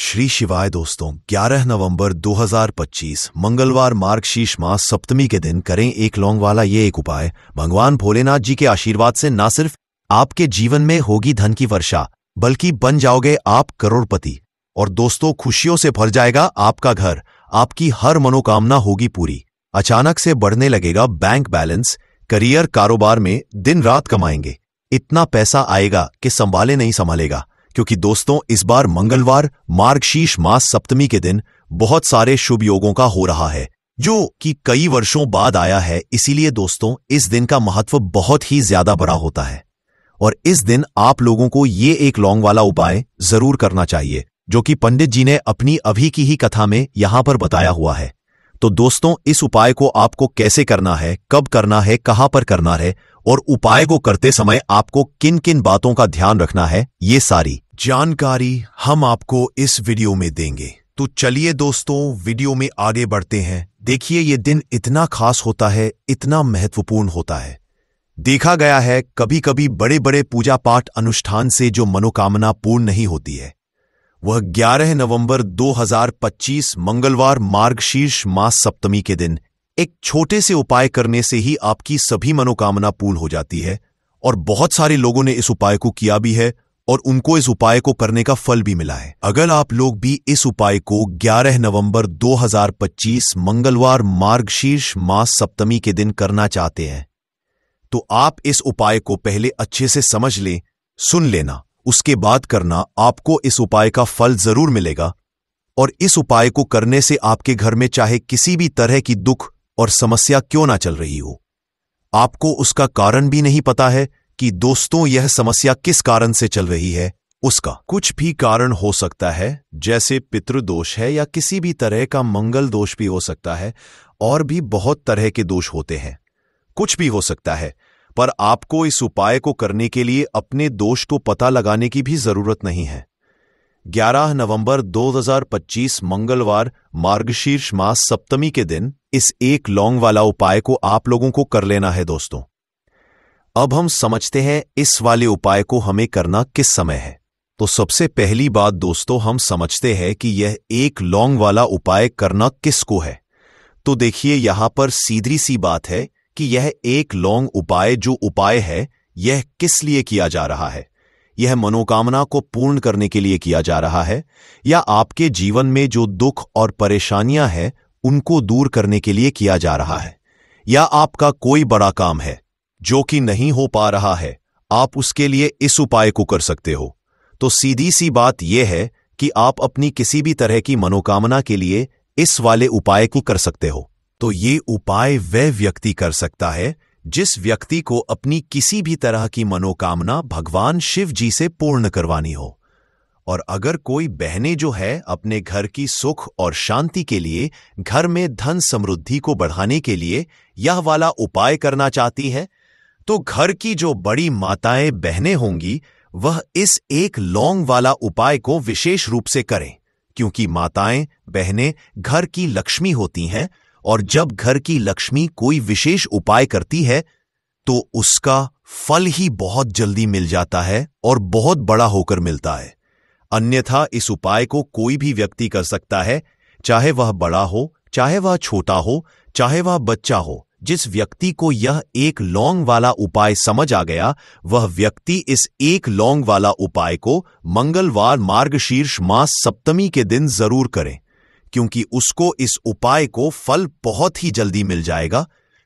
श्री शिवाय दोस्तों, 11 नवंबर 2025 मंगलवार मार्गशीर्ष मास सप्तमी के दिन करें एक लौंग वाला ये एक उपाय। भगवान भोलेनाथ जी के आशीर्वाद से न सिर्फ आपके जीवन में होगी धन की वर्षा, बल्कि बन जाओगे आप करोड़पति। और दोस्तों, खुशियों से भर जाएगा आपका घर, आपकी हर मनोकामना होगी पूरी। अचानक से बढ़ने लगेगा बैंक बैलेंस, करियर कारोबार में दिन रात कमाएंगे, इतना पैसा आएगा कि संभाले नहीं संभालेगा। क्योंकि दोस्तों, इस बार मंगलवार मार्गशीर्ष मास सप्तमी के दिन बहुत सारे शुभ योगों का हो रहा है, जो कि कई वर्षों बाद आया है। इसीलिए दोस्तों, इस दिन का महत्व बहुत ही ज्यादा बड़ा होता है और इस दिन आप लोगों को ये एक लौंग वाला उपाय जरूर करना चाहिए, जो कि पंडित जी ने अपनी अभी की ही कथा में यहां पर बताया हुआ है। तो दोस्तों, इस उपाय को आपको कैसे करना है, कब करना है, कहां पर करना है और उपाय को करते समय आपको किन किन बातों का ध्यान रखना है, ये सारी जानकारी हम आपको इस वीडियो में देंगे। तो चलिए दोस्तों, वीडियो में आगे बढ़ते हैं। देखिए, ये दिन इतना खास होता है, इतना महत्वपूर्ण होता है। देखा गया है कभी कभी बड़े बड़े पूजा पाठ अनुष्ठान से जो मनोकामना पूर्ण नहीं होती है, वह 11 नवंबर 2025 मंगलवार मार्गशीर्ष मास सप्तमी के दिन एक छोटे से उपाय करने से ही आपकी सभी मनोकामना पूर्ण हो जाती है। और बहुत सारे लोगों ने इस उपाय को किया भी है और उनको इस उपाय को करने का फल भी मिला है। अगर आप लोग भी इस उपाय को 11 नवंबर 2025 मंगलवार मार्गशीर्ष मास सप्तमी के दिन करना चाहते हैं, तो आप इस उपाय को पहले अच्छे से समझ लें, सुन लेना, उसके बाद करना। आपको इस उपाय का फल जरूर मिलेगा। और इस उपाय को करने से आपके घर में चाहे किसी भी तरह की दुख और समस्या क्यों ना चल रही हो, आपको उसका कारण भी नहीं पता है कि दोस्तों यह समस्या किस कारण से चल रही है। उसका कुछ भी कारण हो सकता है, जैसे पितृदोष है या किसी भी तरह का मंगल दोष भी हो सकता है, और भी बहुत तरह के दोष होते हैं, कुछ भी हो सकता है। पर आपको इस उपाय को करने के लिए अपने दोष को पता लगाने की भी जरूरत नहीं है। 11 नवंबर 2025 मंगलवार मार्गशीर्ष मास सप्तमी के दिन इस एक लौंग वाला उपाय को आप लोगों को कर लेना है दोस्तों। अब हम समझते हैं इस वाले उपाय को हमें करना किस समय है। तो सबसे पहली बात दोस्तों, हम समझते हैं कि यह एक लौंग वाला उपाय करना किसको है। तो देखिए, यहां पर सीधी सी बात है कि यह एक लौंग उपाय जो उपाय है, यह किस लिए किया जा रहा है। यह मनोकामना को पूर्ण करने के लिए किया जा रहा है, या आपके जीवन में जो दुख और परेशानियां हैं उनको दूर करने के लिए किया जा रहा है, या आपका कोई बड़ा काम है जो कि नहीं हो पा रहा है, आप उसके लिए इस उपाय को कर सकते हो। तो सीधी सी बात यह है कि आप अपनी किसी भी तरह की मनोकामना के लिए इस वाले उपाय को कर सकते हो। तो ये उपाय वह व्यक्ति कर सकता है जिस व्यक्ति को अपनी किसी भी तरह की मनोकामना भगवान शिव जी से पूर्ण करवानी हो। और अगर कोई बहनें जो है अपने घर की सुख और शांति के लिए, घर में धन समृद्धि को बढ़ाने के लिए यह वाला उपाय करना चाहती है, तो घर की जो बड़ी माताएं बहनें होंगी, वह इस एक लौंग वाला उपाय को विशेष रूप से करें। क्योंकि माताएं बहनें घर की लक्ष्मी होती हैं, और जब घर की लक्ष्मी कोई विशेष उपाय करती है तो उसका फल ही बहुत जल्दी मिल जाता है और बहुत बड़ा होकर मिलता है। अन्यथा इस उपाय को कोई भी व्यक्ति कर सकता है, चाहे वह बड़ा हो, चाहे वह छोटा हो, चाहे वह बच्चा हो। जिस व्यक्ति को यह एक लौंग वाला उपाय समझ आ गया, वह व्यक्ति इस एक लौंग वाला उपाय को मंगलवार मार्गशीर्ष मास सप्तमी के दिन जरूर करे, क्योंकि उसको इस उपाय को फल बहुत ही जल्दी मिल जाएगा।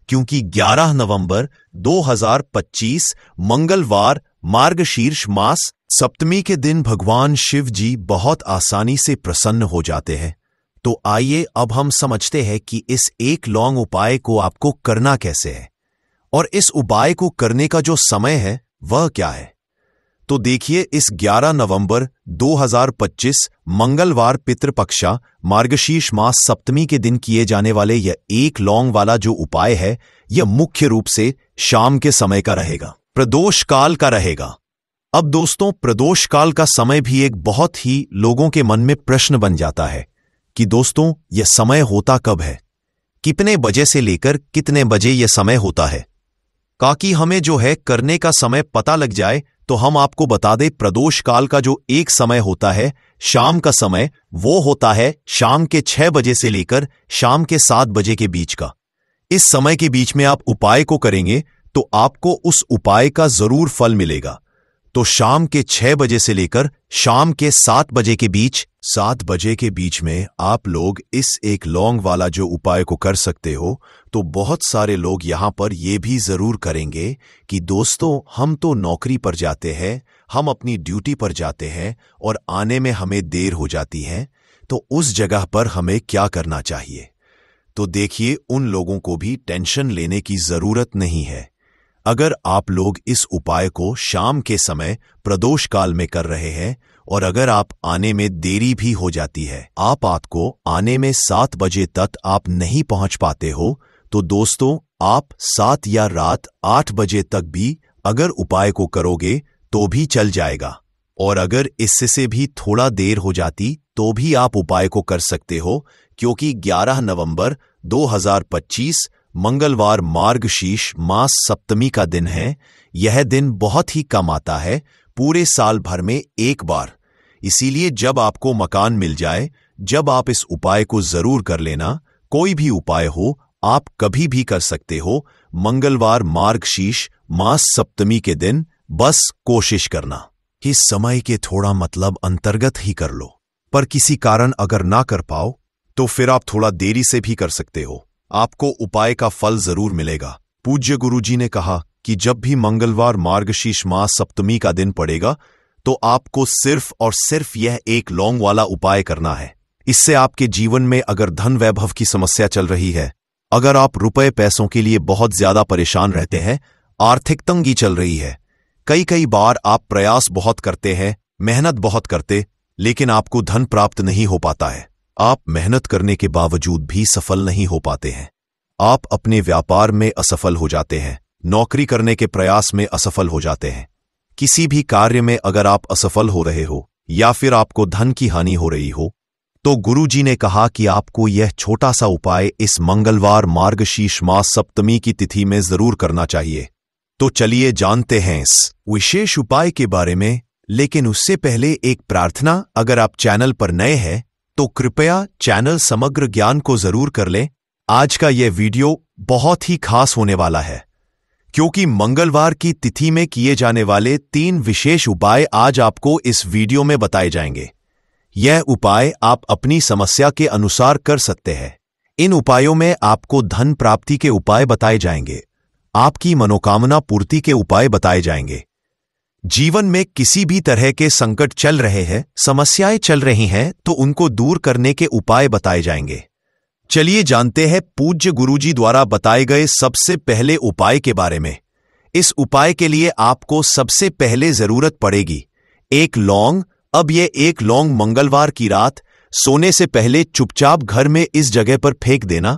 क्योंकि 11 नवंबर 2025 मंगलवार मार्गशीर्ष मास सप्तमी के दिन भगवान शिव जी बहुत आसानी से प्रसन्न हो जाते हैं। तो आइए अब हम समझते हैं कि इस एक लौंग उपाय को आपको करना कैसे है, और इस उपाय को करने का जो समय है वह क्या है। तो देखिए, इस 11 नवंबर 2025 मंगलवार पितृपक्षा मार्गशीर्ष मास सप्तमी के दिन किए जाने वाले यह एक लौंग वाला जो उपाय है, यह मुख्य रूप से शाम के समय का रहेगा, प्रदोष काल का रहेगा। अब दोस्तों, प्रदोष काल का समय भी एक बहुत ही लोगों के मन में प्रश्न बन जाता है कि दोस्तों यह समय होता कब है, कितने बजे से लेकर कितने बजे यह समय होता है, ताकि हमें जो है करने का समय पता लग जाए तो हम आपको बता दें, प्रदोष काल का जो एक समय होता है, शाम का समय, वो होता है शाम के 6 बजे से लेकर शाम के 7 बजे के बीच का। इस समय के बीच में आप उपाय को करेंगे तो आपको उस उपाय का जरूर फल मिलेगा। तो शाम के 6 बजे से लेकर शाम के 7 बजे के बीच, 7 बजे के बीच में आप लोग इस एक लौंग वाला जो उपाय को कर सकते हो। तो बहुत सारे लोग यहां पर ये भी जरूर करेंगे कि दोस्तों, हम तो नौकरी पर जाते हैं, हम अपनी ड्यूटी पर जाते हैं और आने में हमें देर हो जाती है, तो उस जगह पर हमें क्या करना चाहिए। तो देखिए, उन लोगों को भी टेंशन लेने की जरूरत नहीं है। अगर आप लोग इस उपाय को शाम के समय प्रदोष काल में कर रहे हैं और अगर आप आने में देरी भी हो जाती है, आप आपको आने में 7 बजे तक आप नहीं पहुंच पाते हो, तो दोस्तों आप 7 या रात 8 बजे तक भी अगर उपाय को करोगे तो भी चल जाएगा। और अगर इससे भी थोड़ा देर हो जाती तो भी आप उपाय को कर सकते हो, क्योंकि 11 नवंबर 2025 मंगलवार मार्गशीर्ष मास सप्तमी का दिन है। यह दिन बहुत ही कम आता है, पूरे साल भर में एक बार। इसीलिए जब आपको मकान मिल जाए, जब आप इस उपाय को जरूर कर लेना। कोई भी उपाय हो, आप कभी भी कर सकते हो। मंगलवार मार्गशीर्ष मास सप्तमी के दिन बस कोशिश करना इस समय के थोड़ा मतलब अंतर्गत ही कर लो। पर किसी कारण अगर ना कर पाओ तो फिर आप थोड़ा देरी से भी कर सकते हो, आपको उपाय का फल जरूर मिलेगा। पूज्य गुरुजी ने कहा कि जब भी मंगलवार मार्गशीर्ष मास सप्तमी का दिन पड़ेगा तो आपको सिर्फ और सिर्फ यह एक लौंग वाला उपाय करना है। इससे आपके जीवन में अगर धन वैभव की समस्या चल रही है, अगर आप रुपए पैसों के लिए बहुत ज्यादा परेशान रहते हैं, आर्थिक तंगी चल रही है, कई बार आप प्रयास बहुत करते हैं, मेहनत बहुत करते, लेकिन आपको धन प्राप्त नहीं हो पाता है, आप मेहनत करने के बावजूद भी सफल नहीं हो पाते हैं, आप अपने व्यापार में असफल हो जाते हैं, नौकरी करने के प्रयास में असफल हो जाते हैं, किसी भी कार्य में अगर आप असफल हो रहे हो या फिर आपको धन की हानि हो रही हो, तो गुरुजी ने कहा कि आपको यह छोटा सा उपाय इस मंगलवार मार्गशीर्ष मास सप्तमी की तिथि में जरूर करना चाहिए। तो चलिए जानते हैं इस विशेष उपाय के बारे में। लेकिन उससे पहले एक प्रार्थना, अगर आप चैनल पर नए हैं तो कृपया चैनल समग्र ज्ञान को जरूर कर लें। आज का यह वीडियो बहुत ही खास होने वाला है, क्योंकि मंगलवार की तिथि में किए जाने वाले 3 विशेष उपाय आज आपको इस वीडियो में बताए जाएंगे। यह उपाय आप अपनी समस्या के अनुसार कर सकते हैं। इन उपायों में आपको धन प्राप्ति के उपाय बताए जाएंगे, आपकी मनोकामना पूर्ति के उपाय बताए जाएंगे। जीवन में किसी भी तरह के संकट चल रहे हैं, समस्याएं चल रही हैं, तो उनको दूर करने के उपाय बताए जाएंगे। चलिए जानते हैं पूज्य गुरुजी द्वारा बताए गए सबसे पहले उपाय के बारे में। इस उपाय के लिए आपको सबसे पहले जरूरत पड़ेगी एक लौंग। अब यह एक लौंग मंगलवार की रात सोने से पहले चुपचाप घर में इस जगह पर फेंक देना।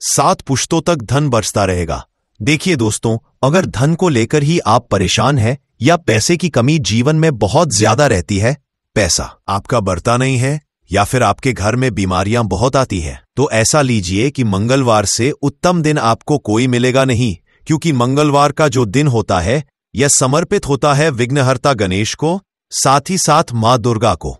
7 पुश्तों तक धन बरसता रहेगा। देखिए दोस्तों, अगर धन को लेकर ही आप परेशान हैं या पैसे की कमी जीवन में बहुत ज्यादा रहती है, पैसा आपका बढ़ता नहीं है या फिर आपके घर में बीमारियां बहुत आती है, तो ऐसा लीजिए कि मंगलवार से उत्तम दिन आपको कोई मिलेगा नहीं, क्योंकि मंगलवार का जो दिन होता है यह समर्पित होता है विघ्नहर्ता गणेश को, साथ ही साथ मां दुर्गा को।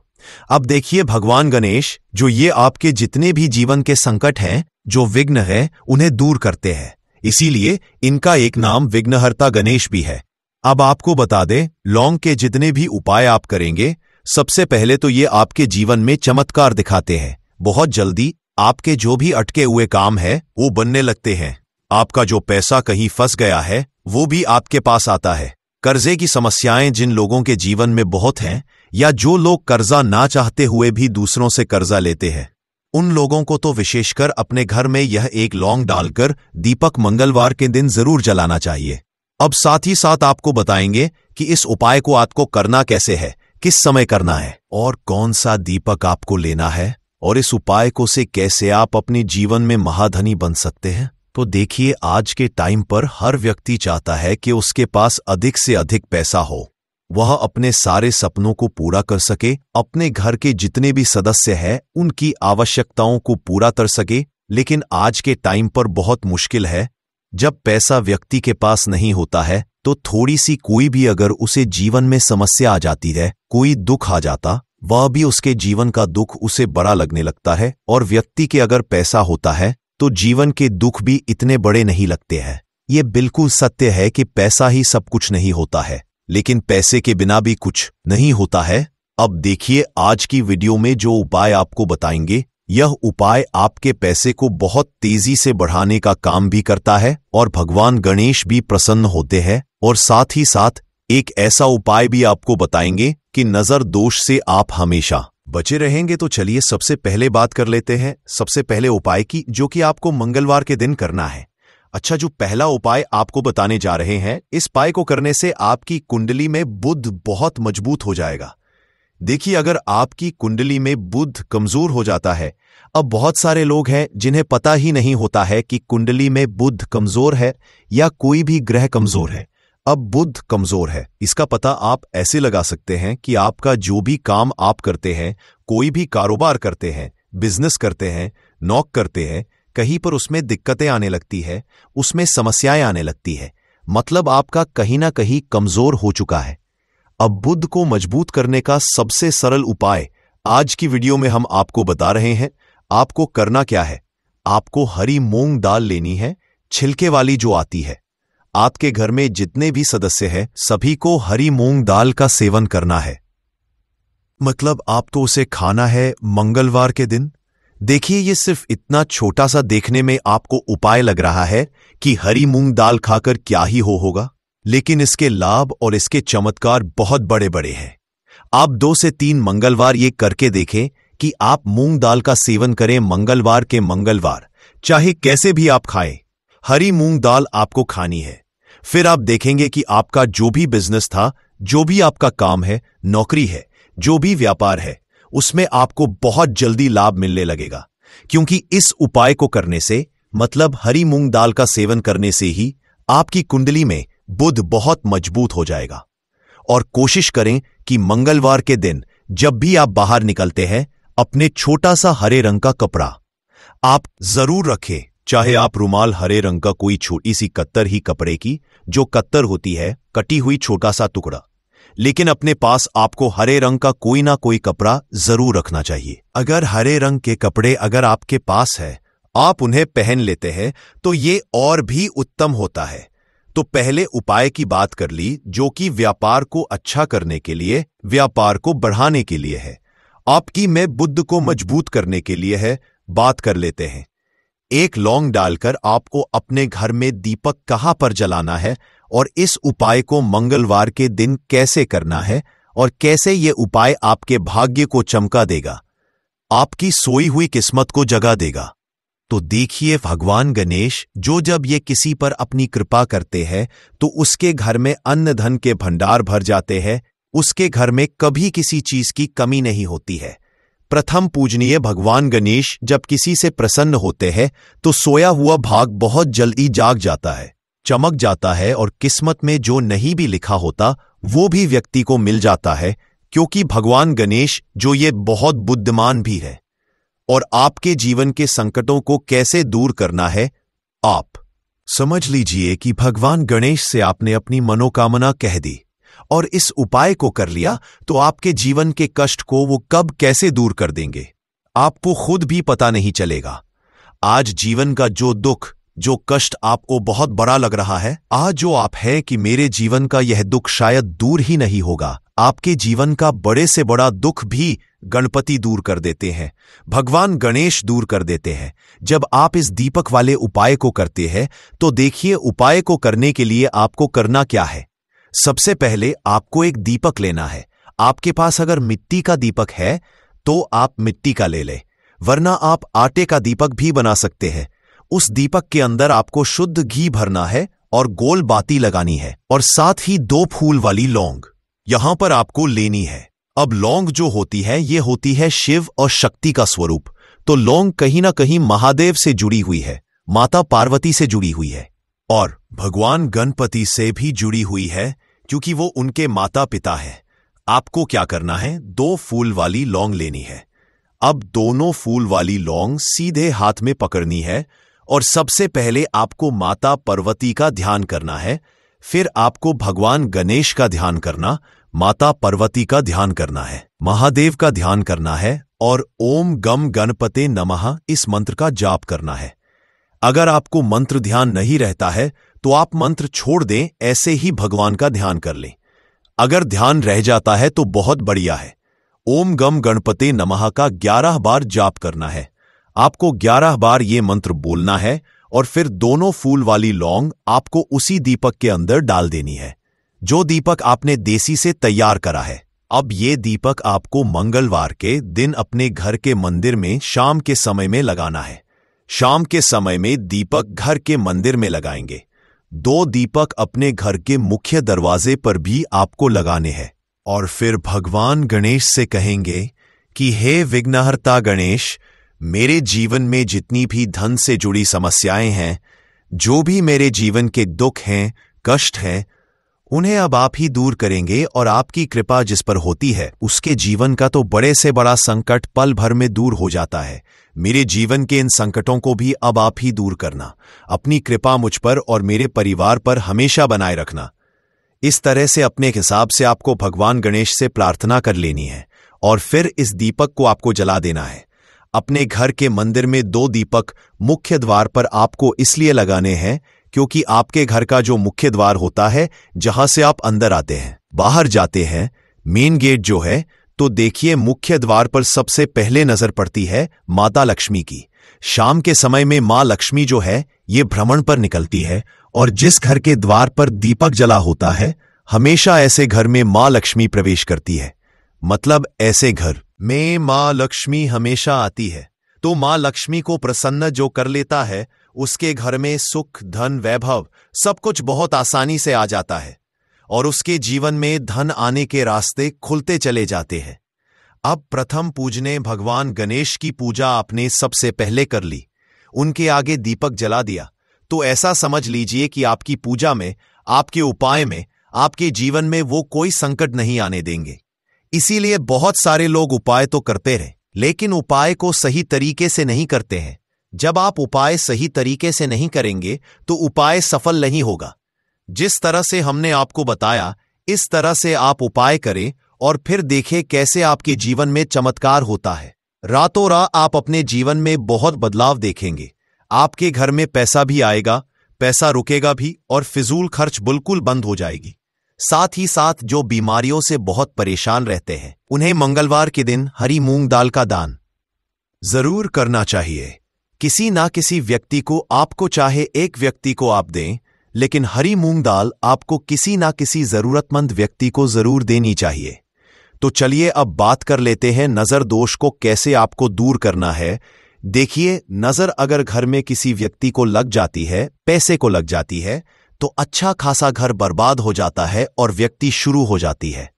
अब देखिए, भगवान गणेश जो ये आपके जितने भी जीवन के संकट हैं, जो विघ्न है, उन्हें दूर करते हैं, इसीलिए इनका एक नाम विघ्नहर्ता गणेश भी है। अब आपको बता दें, लौंग के जितने भी उपाय आप करेंगे, सबसे पहले तो ये आपके जीवन में चमत्कार दिखाते हैं। बहुत जल्दी आपके जो भी अटके हुए काम है वो बनने लगते हैं। आपका जो पैसा कहीं फंस गया है वो भी आपके पास आता है। कर्जे की समस्याएं जिन लोगों के जीवन में बहुत हैं, या जो लोग कर्जा ना चाहते हुए भी दूसरों से कर्जा लेते हैं, उन लोगों को तो विशेषकर अपने घर में यह एक लौंग डालकर दीपक मंगलवार के दिन जरूर जलाना चाहिए। अब साथ ही साथ आपको बताएंगे कि इस उपाय को आपको करना कैसे है, किस समय करना है और कौन सा दीपक आपको लेना है, और इस उपाय को से कैसे आप अपने जीवन में महाधनी बन सकते हैं। तो देखिए, आज के टाइम पर हर व्यक्ति चाहता है कि उसके पास अधिक से अधिक पैसा हो, वह अपने सारे सपनों को पूरा कर सके, अपने घर के जितने भी सदस्य हैं उनकी आवश्यकताओं को पूरा कर सके। लेकिन आज के टाइम पर बहुत मुश्किल है। जब पैसा व्यक्ति के पास नहीं होता है तो थोड़ी सी कोई भी अगर उसे जीवन में समस्या आ जाती है, कोई दुख आ जाता, वह भी उसके जीवन का दुख उसे बड़ा लगने लगता है। और व्यक्ति के अगर पैसा होता है तो जीवन के दुख भी इतने बड़े नहीं लगते हैं। ये बिल्कुल सत्य है कि पैसा ही सब कुछ नहीं होता है, लेकिन पैसे के बिना भी कुछ नहीं होता है। अब देखिए आज की वीडियो में जो उपाय आपको बताएंगे, यह उपाय आपके पैसे को बहुत तेजी से बढ़ाने का काम भी करता है और भगवान गणेश भी प्रसन्न होते हैं। और साथ ही साथ एक ऐसा उपाय भी आपको बताएंगे कि नजर दोष से आप हमेशा बचे रहेंगे। तो चलिए सबसे पहले बात कर लेते हैं सबसे पहले उपाय की, जो कि आपको मंगलवार के दिन करना है। अच्छा, जो पहला उपाय आपको बताने जा रहे हैं, इस उपाय को करने से आपकी कुंडली में बुध बहुत मजबूत हो जाएगा। देखिए, अगर आपकी कुंडली में बुध कमजोर हो जाता है, अब बहुत सारे लोग हैं जिन्हें पता ही नहीं होता है कि कुंडली में बुध कमजोर है या कोई भी ग्रह कमजोर है। अब बुध कमजोर है, इसका पता आप ऐसे लगा सकते हैं कि आपका जो भी काम आप करते हैं, कोई भी कारोबार करते हैं, बिजनेस करते हैं, नौकरी करते हैं, कहीं पर उसमें दिक्कतें आने लगती है, उसमें समस्याएं आने लगती है, मतलब आपका कहीं ना कहीं कमजोर हो चुका है। अब बुध को मजबूत करने का सबसे सरल उपाय आज की वीडियो में हम आपको बता रहे हैं। आपको करना क्या है, आपको हरी मूंग दाल लेनी है, छिलके वाली जो आती है। आपके घर में जितने भी सदस्य हैं, सभी को हरी मूंग दाल का सेवन करना है, मतलब आपको उसे खाना है मंगलवार के दिन। देखिए, ये सिर्फ इतना छोटा सा देखने में आपको उपाय लग रहा है कि हरी मूंग दाल खाकर क्या ही होगा, लेकिन इसके लाभ और इसके चमत्कार बहुत बड़े बड़े हैं। आप 2 से 3 मंगलवार ये करके देखें कि आप मूंग दाल का सेवन करें मंगलवार के मंगलवार, चाहे कैसे भी आप खाएं, हरी मूंग दाल आपको खानी है। फिर आप देखेंगे कि आपका जो भी बिजनेस था, जो भी आपका काम है, नौकरी है, जो भी व्यापार है, उसमें आपको बहुत जल्दी लाभ मिलने लगेगा। क्योंकि इस उपाय को करने से, मतलब हरी मूंग दाल का सेवन करने से ही आपकी कुंडली में बुध बहुत मजबूत हो जाएगा। और कोशिश करें कि मंगलवार के दिन जब भी आप बाहर निकलते हैं, अपने छोटा सा हरे रंग का कपड़ा आप जरूर रखें, चाहे आप रुमाल हरे रंग का कोई छोटी सी कत्तर ही कपड़े की, जो कत्तर होती है, कटी हुई छोटा सा टुकड़ा, लेकिन अपने पास आपको हरे रंग का कोई ना कोई कपड़ा जरूर रखना चाहिए। अगर हरे रंग के कपड़े अगर आपके पास है, आप उन्हें पहन लेते हैं, तो ये और भी उत्तम होता है। तो पहले उपाय की बात कर ली, जो कि व्यापार को अच्छा करने के लिए, व्यापार को बढ़ाने के लिए है, आपकी में बुध को मजबूत करने के लिए है। बात कर लेते हैं। एक लौंग डालकर आपको अपने घर में दीपक कहां पर जलाना है और इस उपाय को मंगलवार के दिन कैसे करना है और कैसे यह उपाय आपके भाग्य को चमका देगा, आपकी सोई हुई किस्मत को जगा देगा। तो देखिए, भगवान गणेश जो जब ये किसी पर अपनी कृपा करते हैं, तो उसके घर में अन्न धन के भंडार भर जाते हैं, उसके घर में कभी किसी चीज की कमी नहीं होती है। प्रथम पूजनीय भगवान गणेश जब किसी से प्रसन्न होते हैं, तो सोया हुआ भाग बहुत जल्दी जाग जाता है, चमक जाता है, और किस्मत में जो नहीं भी लिखा होता वो भी व्यक्ति को मिल जाता है, क्योंकि भगवान गणेश जो ये बहुत बुद्धिमान भी है। और आपके जीवन के संकटों को कैसे दूर करना है, आप समझ लीजिए कि भगवान गणेश से आपने अपनी मनोकामना कह दी और इस उपाय को कर लिया, तो आपके जीवन के कष्ट को वो कब कैसे दूर कर देंगे, आपको खुद भी पता नहीं चलेगा। आज जीवन का जो दुख, जो कष्ट आपको बहुत बड़ा लग रहा है, आज जो आप है कि मेरे जीवन का यह दुख शायद दूर ही नहीं होगा, आपके जीवन का बड़े से बड़ा दुख भी गणपति दूर कर देते हैं, भगवान गणेश दूर कर देते हैं। जब आप इस दीपक वाले उपाय को करते हैं, तो देखिए उपाय को करने के लिए आपको करना क्या है। सबसे पहले आपको एक दीपक लेना है। आपके पास अगर मिट्टी का दीपक है तो आप मिट्टी का ले लें, वरना आप आटे का दीपक भी बना सकते हैं। उस दीपक के अंदर आपको शुद्ध घी भरना है और गोल बाती लगानी है, और साथ ही 2 फूल वाली लौंग यहां पर आपको लेनी है। अब लौंग जो होती है, ये होती है शिव और शक्ति का स्वरूप, तो लौंग कहीं ना कहीं महादेव से जुड़ी हुई है, माता पार्वती से जुड़ी हुई है, और भगवान गणपति से भी जुड़ी हुई है, क्योंकि वो उनके माता पिता हैं। आपको क्या करना है, 2 फूल वाली लौंग लेनी है। अब दोनों फूल वाली लौंग सीधे हाथ में पकड़नी है, और सबसे पहले आपको माता पार्वती का ध्यान करना है। फिर आपको भगवान गणेश का ध्यान करना, माता पार्वती का ध्यान करना है, महादेव का ध्यान करना है और ओम गम गणपते नमः इस मंत्र का जाप करना है। अगर आपको मंत्र ध्यान नहीं रहता है तो आप मंत्र छोड़ दें, ऐसे ही भगवान का ध्यान कर लें। अगर ध्यान रह जाता है तो बहुत बढ़िया है। ओम गम गणपते नमः का 11 बार जाप करना है। आपको 11 बार ये मंत्र बोलना है और फिर दोनों फूल वाली लौंग आपको उसी दीपक के अंदर डाल देनी है, जो दीपक आपने देसी से तैयार करा है। अब ये दीपक आपको मंगलवार के दिन अपने घर के मंदिर में शाम के समय में लगाना है। शाम के समय में दीपक घर के मंदिर में लगाएंगे। 2 दीपक अपने घर के मुख्य दरवाजे पर भी आपको लगाने हैं और फिर भगवान गणेश से कहेंगे कि हे विघ्नहर्ता गणेश, मेरे जीवन में जितनी भी धन से जुड़ी समस्याएं हैं, जो भी मेरे जीवन के दुख हैं, कष्ट हैं, उन्हें अब आप ही दूर करेंगे और आपकी कृपा जिस पर होती है उसके जीवन का तो बड़े से बड़ा संकट पल भर में दूर हो जाता है। मेरे जीवन के इन संकटों को भी अब आप ही दूर करना। अपनी कृपा मुझ पर और मेरे परिवार पर हमेशा बनाए रखना। इस तरह से अपने हिसाब से आपको भगवान गणेश से प्रार्थना कर लेनी है और फिर इस दीपक को आपको जला देना है। अपने घर के मंदिर में 2 दीपक मुख्य द्वार पर आपको इसलिए लगाने हैं क्योंकि आपके घर का जो मुख्य द्वार होता है, जहां से आप अंदर आते हैं, बाहर जाते हैं, मेन गेट जो है, तो देखिए मुख्य द्वार पर सबसे पहले नजर पड़ती है माता लक्ष्मी की। शाम के समय में मां लक्ष्मी जो है ये भ्रमण पर निकलती है और जिस घर के द्वार पर दीपक जला होता है, हमेशा ऐसे घर में मां लक्ष्मी प्रवेश करती है। मतलब ऐसे घर में मां लक्ष्मी हमेशा आती है। तो मां लक्ष्मी को प्रसन्न जो कर लेता है, उसके घर में सुख, धन, वैभव सब कुछ बहुत आसानी से आ जाता है और उसके जीवन में धन आने के रास्ते खुलते चले जाते हैं। अब प्रथम पूजने भगवान गणेश की पूजा आपने सबसे पहले कर ली, उनके आगे दीपक जला दिया, तो ऐसा समझ लीजिए कि आपकी पूजा में, आपके उपाय में, आपके जीवन में वो कोई संकट नहीं आने देंगे। इसीलिए बहुत सारे लोग उपाय तो करते रहे, लेकिन उपाय को सही तरीके से नहीं करते हैं। जब आप उपाय सही तरीके से नहीं करेंगे तो उपाय सफल नहीं होगा। जिस तरह से हमने आपको बताया, इस तरह से आप उपाय करें और फिर देखें कैसे आपके जीवन में चमत्कार होता है। रातों रात आप अपने जीवन में बहुत बदलाव देखेंगे। आपके घर में पैसा भी आएगा, पैसा रुकेगा भी और फिजूल खर्च बिल्कुल बंद हो जाएगी। साथ ही साथ जो बीमारियों से बहुत परेशान रहते हैं, उन्हें मंगलवार के दिन हरी मूंग दाल का दान जरूर करना चाहिए। किसी ना किसी व्यक्ति को, आपको चाहे एक व्यक्ति को आप दें, लेकिन हरी मूंग दाल आपको किसी ना किसी जरूरतमंद व्यक्ति को जरूर देनी चाहिए। तो चलिए अब बात कर लेते हैं नजर दोष को कैसे आपको दूर करना है। देखिए, नजर अगर घर में किसी व्यक्ति को लग जाती है, पैसे को लग जाती है, तो अच्छा खासा घर बर्बाद हो जाता है और व्यक्ति शुरू हो जाती है।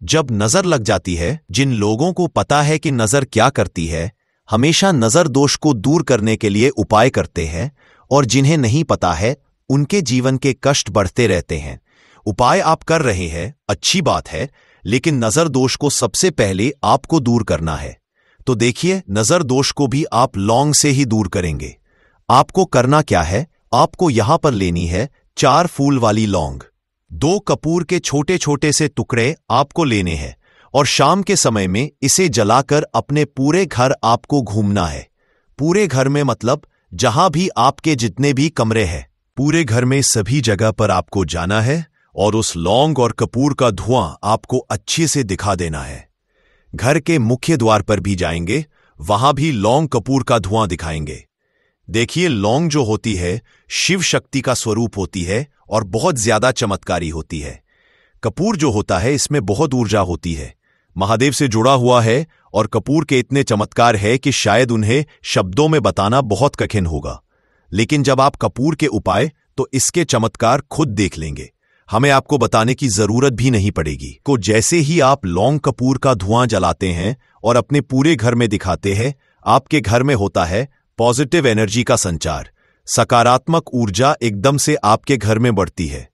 जब नजर लग जाती है, जिन लोगों को पता है कि नजर क्या करती है, हमेशा नजर दोष को दूर करने के लिए उपाय करते हैं, और जिन्हें नहीं पता है उनके जीवन के कष्ट बढ़ते रहते हैं। उपाय आप कर रहे हैं, अच्छी बात है, लेकिन नजर दोष को सबसे पहले आपको दूर करना है। तो देखिए, नजर दोष को भी आप लौंग से ही दूर करेंगे। आपको करना क्या है, आपको यहां पर लेनी है 4 फूल वाली लौंग। 2 कपूर के छोटे छोटे से टुकड़े आपको लेने हैं और शाम के समय में इसे जलाकर अपने पूरे घर आपको घूमना है। पूरे घर में मतलब जहां भी आपके जितने भी कमरे हैं, पूरे घर में सभी जगह पर आपको जाना है और उस लौंग और कपूर का धुआं आपको अच्छे से दिखा देना है। घर के मुख्य द्वार पर भी जाएंगे, वहां भी लौंग कपूर का धुआं दिखाएंगे। देखिए, लौंग जो होती है शिव शक्ति का स्वरूप होती है और बहुत ज्यादा चमत्कारी होती है। कपूर जो होता है इसमें बहुत ऊर्जा होती है, महादेव से जुड़ा हुआ है और कपूर के इतने चमत्कार है कि शायद उन्हें शब्दों में बताना बहुत कठिन होगा। लेकिन जब आप कपूर के उपाय, तो इसके चमत्कार खुद देख लेंगे। हमें आपको बताने की जरूरत भी नहीं पड़ेगी। को जैसे ही आप लौंग कपूर का धुआं जलाते हैं और अपने पूरे घर में दिखाते हैं, आपके घर में होता है पॉजिटिव एनर्जी का संचार। सकारात्मक ऊर्जा एकदम से आपके घर में बढ़ती है।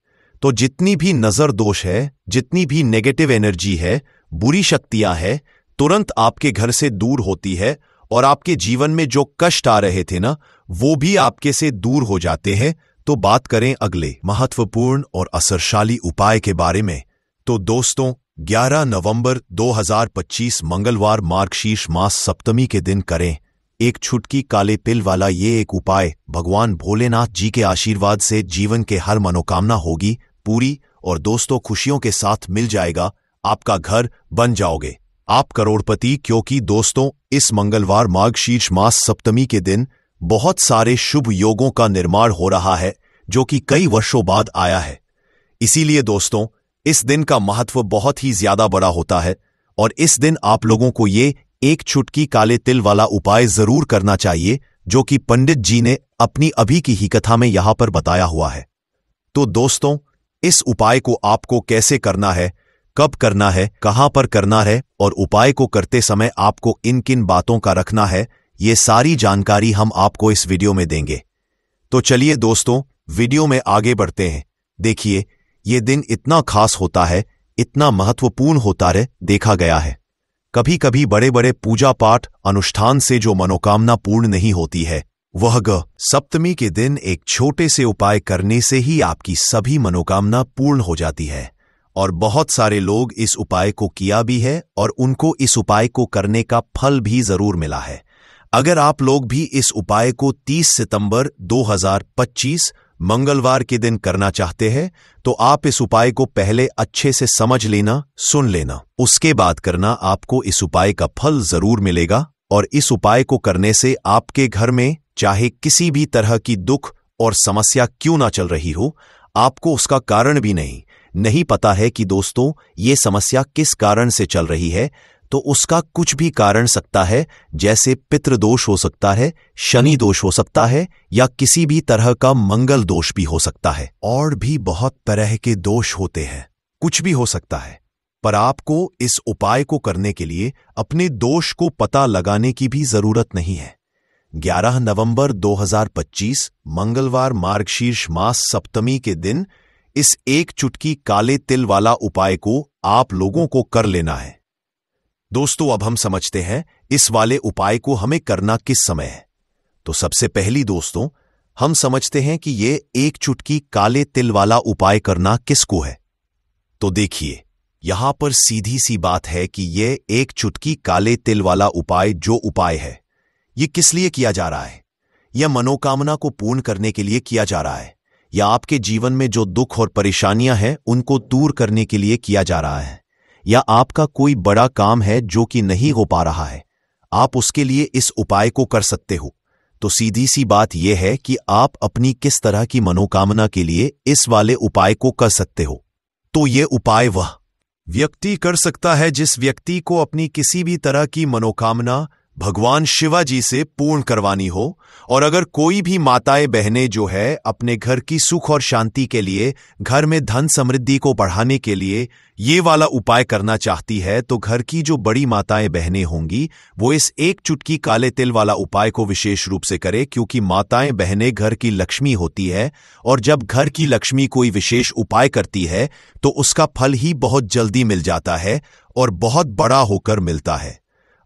तो जितनी भी नजर दोष है, जितनी भी नेगेटिव एनर्जी है, बुरी शक्तियां हैं, तुरंत आपके घर से दूर होती है और आपके जीवन में जो कष्ट आ रहे थे ना, वो भी आपके से दूर हो जाते हैं तो बात करें अगले महत्वपूर्ण और असरशाली उपाय के बारे में। तो दोस्तों, 11 नवंबर 2025 मंगलवार मार्गशीर्ष मास सप्तमी के दिन करें एक छुटकी काले तिल वाला ये एक उपाय। भगवान भोलेनाथ जी के आशीर्वाद से जीवन के हर मनोकामना होगी पूरी, और दोस्तों खुशियों के साथ मिल जाएगा, आपका घर बन जाओगे, आप करोड़पति। क्योंकि दोस्तों इस मंगलवार मार्गशीर्ष मास सप्तमी के दिन बहुत सारे शुभ योगों का निर्माण हो रहा है जो कि कई वर्षों बाद आया है। इसीलिए दोस्तों इस दिन का महत्व बहुत ही ज्यादा बड़ा होता है, और इस दिन आप लोगों को ये एक छुटकी काले तिल वाला उपाय जरूर करना चाहिए जो कि पंडित जी ने अपनी अभी की ही कथा में यहां पर बताया हुआ है। तो दोस्तों इस उपाय को आपको कैसे करना है, कब करना है, कहां पर करना है, और उपाय को करते समय आपको इन किन बातों का रखना है, ये सारी जानकारी हम आपको इस वीडियो में देंगे। तो चलिए दोस्तों वीडियो में आगे बढ़ते हैं। देखिए ये दिन इतना खास होता है, इतना महत्वपूर्ण होता है, देखा गया है कभी कभी बड़े बड़े पूजा पाठ अनुष्ठान से जो मनोकामना पूर्ण नहीं होती है, वह सप्तमी के दिन एक छोटे से उपाय करने से ही आपकी सभी मनोकामना पूर्ण हो जाती है। और बहुत सारे लोग इस उपाय को किया भी है और उनको इस उपाय को करने का फल भी जरूर मिला है। अगर आप लोग भी इस उपाय को 30 सितंबर 2025 मंगलवार के दिन करना चाहते हैं तो आप इस उपाय को पहले अच्छे से समझ लेना, सुन लेना, उसके बाद करना, आपको इस उपाय का फल जरूर मिलेगा। और इस उपाय को करने से आपके घर में चाहे किसी भी तरह की दुख और समस्या क्यों ना चल रही हो, आपको उसका कारण भी नहीं पता है कि दोस्तों ये समस्या किस कारण से चल रही है, तो उसका कुछ भी कारण सकता है, जैसे पितृदोष हो सकता है, शनि दोष हो सकता है, या किसी भी तरह का मंगल दोष भी हो सकता है, और भी बहुत तरह के दोष होते हैं, कुछ भी हो सकता है। पर आपको इस उपाय को करने के लिए अपने दोष को पता लगाने की भी जरूरत नहीं है। 11 नवंबर 2025 मंगलवार मार्गशीर्ष मास सप्तमी के दिन इस एक चुटकी काले तिल वाला उपाय को आप लोगों को कर लेना है। दोस्तों अब हम समझते हैं इस वाले उपाय को हमें करना किस समय है। तो सबसे पहली दोस्तों हम समझते हैं कि ये एक चुटकी काले तिल वाला उपाय करना किसको है। तो देखिए यहां पर सीधी सी बात है कि ये एक चुटकी काले तिल वाला उपाय जो उपाय है ये किस लिए किया जा रहा है। यह मनोकामना को पूर्ण करने के लिए किया जा रहा है, या आपके जीवन में जो दुख और परेशानियां हैं उनको दूर करने के लिए किया जा रहा है, या आपका कोई बड़ा काम है जो कि नहीं हो पा रहा है, आप उसके लिए इस उपाय को कर सकते हो। तो सीधी सी बात यह है कि आप अपनी किस तरह की मनोकामना के लिए इस वाले उपाय को कर सकते हो। तो ये उपाय वह व्यक्ति कर सकता है जिस व्यक्ति को अपनी किसी भी तरह की मनोकामना भगवान शिवाजी से पूर्ण करवानी हो। और अगर कोई भी माताएं बहनें जो है अपने घर की सुख और शांति के लिए, घर में धन समृद्धि को बढ़ाने के लिए ये वाला उपाय करना चाहती है, तो घर की जो बड़ी माताएं बहनें होंगी वो इस एक चुटकी काले तिल वाला उपाय को विशेष रूप से करे, क्योंकि माताएं बहनें घर की लक्ष्मी होती है, और जब घर की लक्ष्मी कोई विशेष उपाय करती है तो उसका फल ही बहुत जल्दी मिल जाता है और बहुत बड़ा होकर मिलता है।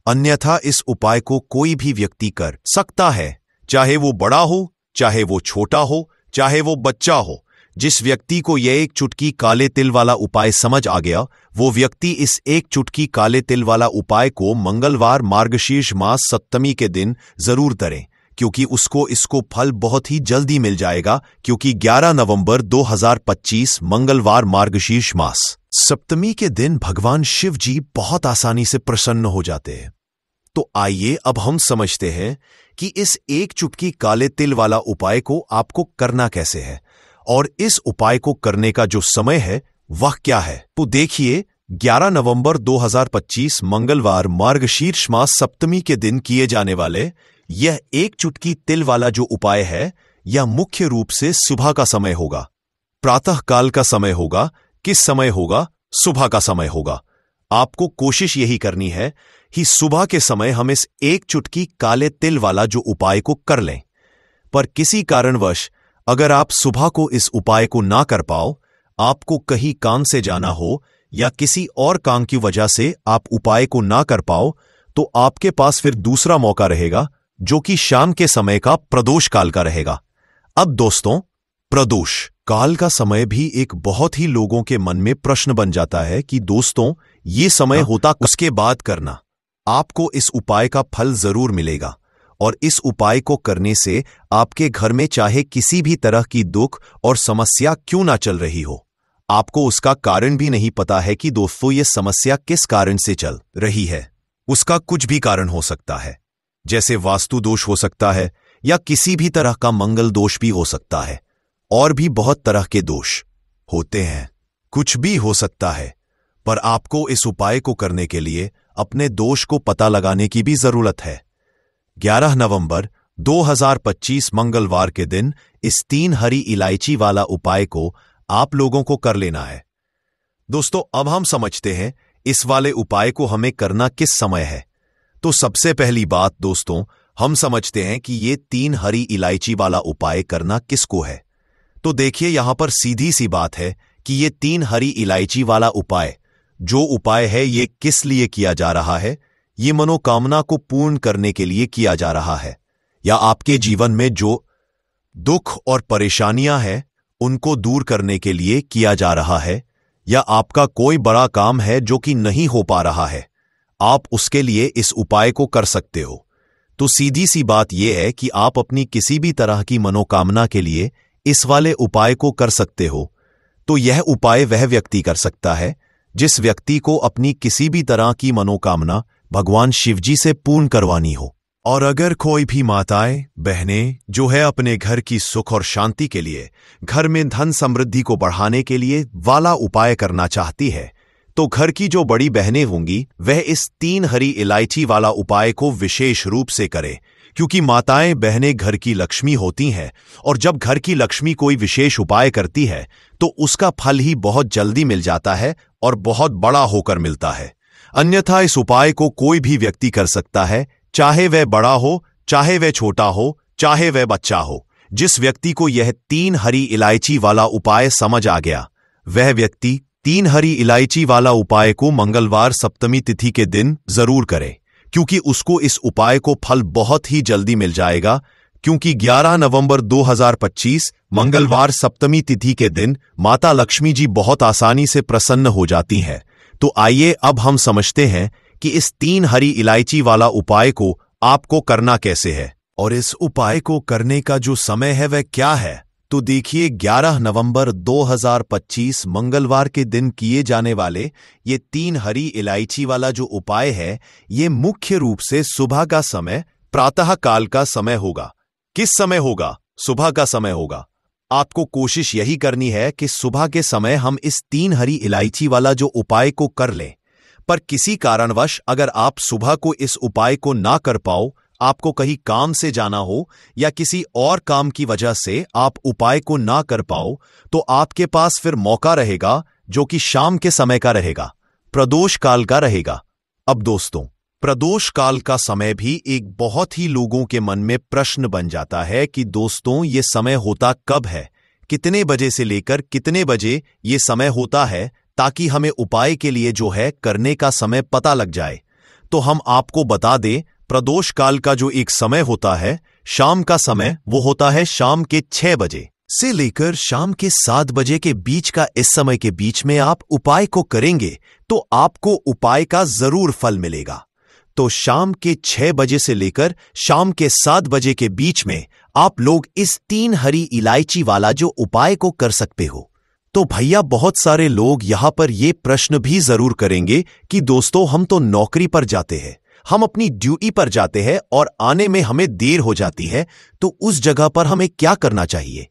अन्यथा इस उपाय को कोई भी व्यक्ति कर सकता है, चाहे वो बड़ा हो, चाहे वो छोटा हो, चाहे वो बच्चा हो। जिस व्यक्ति को यह एक चुटकी काले तिल वाला उपाय समझ आ गया, वो व्यक्ति इस एक चुटकी काले तिल वाला उपाय को मंगलवार मार्गशीर्ष मास सप्तमी के दिन जरूर करें, क्योंकि उसको इसको फल बहुत ही जल्दी मिल जाएगा। क्योंकि 11 नवंबर 2025 मंगलवार मार्गशीर्ष मास सप्तमी के दिन भगवान शिव जी बहुत आसानी से प्रसन्न हो जाते हैं। तो आइए अब हम समझते हैं कि इस एक चुटकी काले तिल वाला उपाय को आपको करना कैसे है, और इस उपाय को करने का जो समय है वह क्या है। तो देखिए 11 नवंबर 2025 मंगलवार मार्गशीर्ष मास सप्तमी के दिन किए जाने वाले यह एक चुटकी तिल वाला जो उपाय है, यह मुख्य रूप से सुबह का समय होगा, प्रातः काल का समय होगा। किस समय होगा? सुबह का समय होगा। आपको कोशिश यही करनी है कि सुबह के समय हम इस एक चुटकी काले तिल वाला जो उपाय को कर लें। पर किसी कारणवश अगर आप सुबह को इस उपाय को ना कर पाओ, आपको कहीं काम से जाना हो या किसी और काम की वजह से आप उपाय को ना कर पाओ, तो आपके पास फिर दूसरा मौका रहेगा जो कि शाम के समय का प्रदोष काल का रहेगा। अब दोस्तों प्रदोष काल का समय भी एक बहुत ही लोगों के मन में प्रश्न बन जाता है कि दोस्तों ये समय होता उसके बाद करना, आपको इस उपाय का फल जरूर मिलेगा और इस उपाय को करने से आपके घर में चाहे किसी भी तरह की दुख और समस्या क्यों ना चल रही हो, आपको उसका कारण भी नहीं पता है कि दोस्तों ये समस्या किस कारण से चल रही है। उसका कुछ भी कारण हो सकता है, जैसे वास्तु दोष हो सकता है या किसी भी तरह का मंगल दोष भी हो सकता है, और भी बहुत तरह के दोष होते हैं, कुछ भी हो सकता है। पर आपको इस उपाय को करने के लिए अपने दोष को पता लगाने की भी जरूरत है। 11 नवंबर 2025 मंगलवार के दिन इस 3 हरी इलायची वाला उपाय को आप लोगों को कर लेना है। दोस्तों अब हम समझते हैं इस वाले उपाय को हमें करना किस समय है। तो सबसे पहली बात दोस्तों, हम समझते हैं कि ये 3 हरी इलायची वाला उपाय करना किसको है। तो देखिए यहां पर सीधी सी बात है कि ये 3 हरी इलायची वाला उपाय जो उपाय है ये किस लिए किया जा रहा है। ये मनोकामना को पूर्ण करने के लिए किया जा रहा है, या आपके जीवन में जो दुख और परेशानियां हैं उनको दूर करने के लिए किया जा रहा है, या आपका कोई बड़ा काम है जो कि नहीं हो पा रहा है, आप उसके लिए इस उपाय को कर सकते हो। तो सीधी सी बात यह है कि आप अपनी किसी भी तरह की मनोकामना के लिए इस वाले उपाय को कर सकते हो। तो यह उपाय वह व्यक्ति कर सकता है जिस व्यक्ति को अपनी किसी भी तरह की मनोकामना भगवान शिवजी से पूर्ण करवानी हो। और अगर कोई भी माताएं बहनें जो है अपने घर की सुख और शांति के लिए, घर में धन समृद्धि को बढ़ाने के लिए वाला उपाय करना चाहती है, तो घर की जो बड़ी बहनें होंगी वह इस 3 हरी इलायची वाला उपाय को विशेष रूप से करें, क्योंकि माताएं बहनें घर की लक्ष्मी होती हैं और जब घर की लक्ष्मी कोई विशेष उपाय करती है तो उसका फल ही बहुत जल्दी मिल जाता है और बहुत बड़ा होकर मिलता है। अन्यथा इस उपाय को कोई भी व्यक्ति कर सकता है, चाहे वह बड़ा हो, चाहे वह छोटा हो, चाहे वह बच्चा हो। जिस व्यक्ति को यह 3 हरी इलायची वाला उपाय समझ आ गया, वह व्यक्ति 3 हरी इलायची वाला उपाय को मंगलवार सप्तमी तिथि के दिन जरूर करे, क्योंकि उसको इस उपाय को फल बहुत ही जल्दी मिल जाएगा। क्योंकि 11 नवंबर 2025 मंगलवार सप्तमी तिथि के दिन माता लक्ष्मी जी बहुत आसानी से प्रसन्न हो जाती हैं। तो आइए अब हम समझते हैं कि इस 3 हरी इलायची वाला उपाय को आपको करना कैसे है और इस उपाय को करने का जो समय है वह क्या है। तो देखिए 11 नवंबर 2025 मंगलवार के दिन किए जाने वाले ये 3 हरी इलायची वाला जो उपाय है, ये मुख्य रूप से सुबह का समय, प्रातः काल का समय होगा। किस समय होगा? सुबह का समय होगा। आपको कोशिश यही करनी है कि सुबह के समय हम इस 3 हरी इलायची वाला जो उपाय को कर लें। पर किसी कारणवश अगर आप सुबह को इस उपाय को ना कर पाओ, आपको कहीं काम से जाना हो या किसी और काम की वजह से आप उपाय को ना कर पाओ, तो आपके पास फिर मौका रहेगा जो कि शाम के समय का रहेगा, प्रदोष काल का रहेगा। अब दोस्तों, प्रदोष काल का समय भी एक बहुत ही लोगों के मन में प्रश्न बन जाता है कि दोस्तों ये समय होता कब है, कितने बजे से लेकर कितने बजे ये समय होता है, ताकि हमें उपाय के लिए जो है करने का समय पता लग जाए। तो हम आपको बता दें, प्रदोष काल का जो एक समय होता है, शाम का समय, वो होता है शाम के 6 बजे से लेकर शाम के 7 बजे के बीच का। इस समय के बीच में आप उपाय को करेंगे तो आपको उपाय का जरूर फल मिलेगा। तो शाम के 6 बजे से लेकर शाम के 7 बजे के बीच में आप लोग इस 3 हरी इलायची वाला जो उपाय को कर सकते हो। तो भैया बहुत सारे लोग यहां पर ये प्रश्न भी जरूर करेंगे कि दोस्तों हम तो नौकरी पर जाते हैं, हम अपनी ड्यूटी पर जाते हैं और आने में हमें देर हो जाती है, तो उस जगह पर हमें क्या करना चाहिए।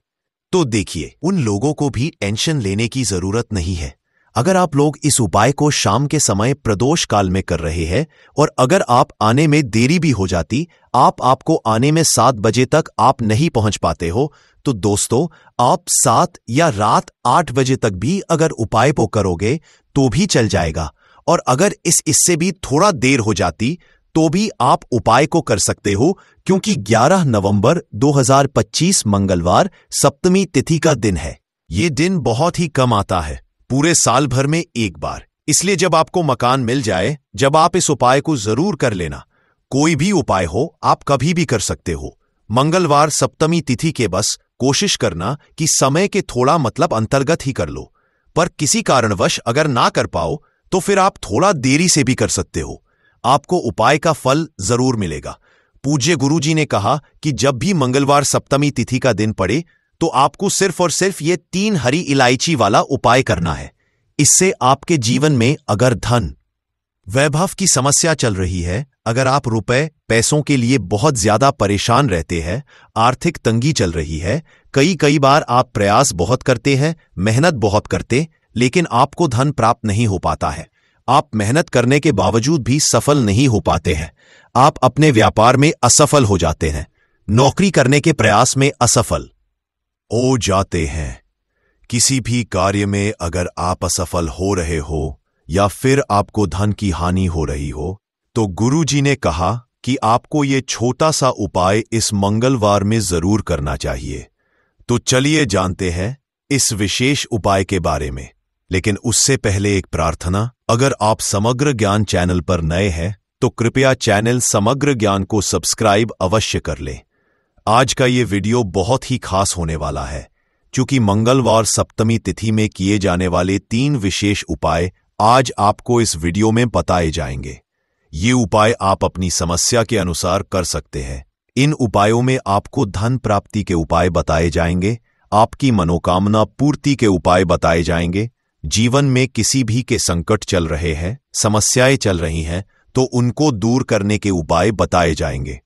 तो देखिए, उन लोगों को भी टेंशन लेने की जरूरत नहीं है। अगर आप लोग इस उपाय को शाम के समय प्रदोष काल में कर रहे हैं और अगर आप आने में देरी भी हो जाती, आपको आने में 7 बजे तक आप नहीं पहुंच पाते हो, तो दोस्तों आप 7 या रात 8 बजे तक भी अगर उपाय को करोगे तो भी चल जाएगा। और अगर इससे भी थोड़ा देर हो जाती तो भी आप उपाय को कर सकते हो, क्योंकि 11 नवंबर 2025 मंगलवार सप्तमी तिथि का दिन है। ये दिन बहुत ही कम आता है, पूरे साल भर में एक बार। इसलिए जब आपको मकान मिल जाए, जब आप इस उपाय को जरूर कर लेना। कोई भी उपाय हो, आप कभी भी कर सकते हो। मंगलवार सप्तमी तिथि के बस कोशिश करना कि समय के थोड़ा मतलब अंतर्गत ही कर लो, पर किसी कारणवश अगर ना कर पाओ तो फिर आप थोड़ा देरी से भी कर सकते हो। आपको उपाय का फल जरूर मिलेगा। पूज्य गुरुजी ने कहा कि जब भी मंगलवार सप्तमी तिथि का दिन पड़े तो आपको सिर्फ और सिर्फ ये 3 हरी इलायची वाला उपाय करना है। इससे आपके जीवन में अगर धन वैभव की समस्या चल रही है, अगर आप रुपए पैसों के लिए बहुत ज्यादा परेशान रहते हैं, आर्थिक तंगी चल रही है, कई बार आप प्रयास बहुत करते हैं, मेहनत बहुत करते, लेकिन आपको धन प्राप्त नहीं हो पाता है, आप मेहनत करने के बावजूद भी सफल नहीं हो पाते हैं, आप अपने व्यापार में असफल हो जाते हैं, नौकरी करने के प्रयास में असफल हो जाते हैं, किसी भी कार्य में अगर आप असफल हो रहे हो या फिर आपको धन की हानि हो रही हो, तो गुरुजी ने कहा कि आपको ये छोटा सा उपाय इस मंगलवार में जरूर करना चाहिए। तो चलिए जानते हैं इस विशेष उपाय के बारे में। लेकिन उससे पहले एक प्रार्थना, अगर आप समग्र ज्ञान चैनल पर नए हैं तो कृपया चैनल समग्र ज्ञान को सब्सक्राइब अवश्य कर लें। आज का ये वीडियो बहुत ही खास होने वाला है, क्योंकि मंगलवार सप्तमी तिथि में किए जाने वाले 3 विशेष उपाय आज आपको इस वीडियो में बताए जाएंगे। ये उपाय आप अपनी समस्या के अनुसार कर सकते हैं। इन उपायों में आपको धन प्राप्ति के उपाय बताए जाएंगे, आपकी मनोकामना पूर्ति के उपाय बताए जाएंगे, जीवन में किसी भी के संकट चल रहे हैं, समस्याएं चल रही हैं, तो उनको दूर करने के उपाय बताए जाएंगे।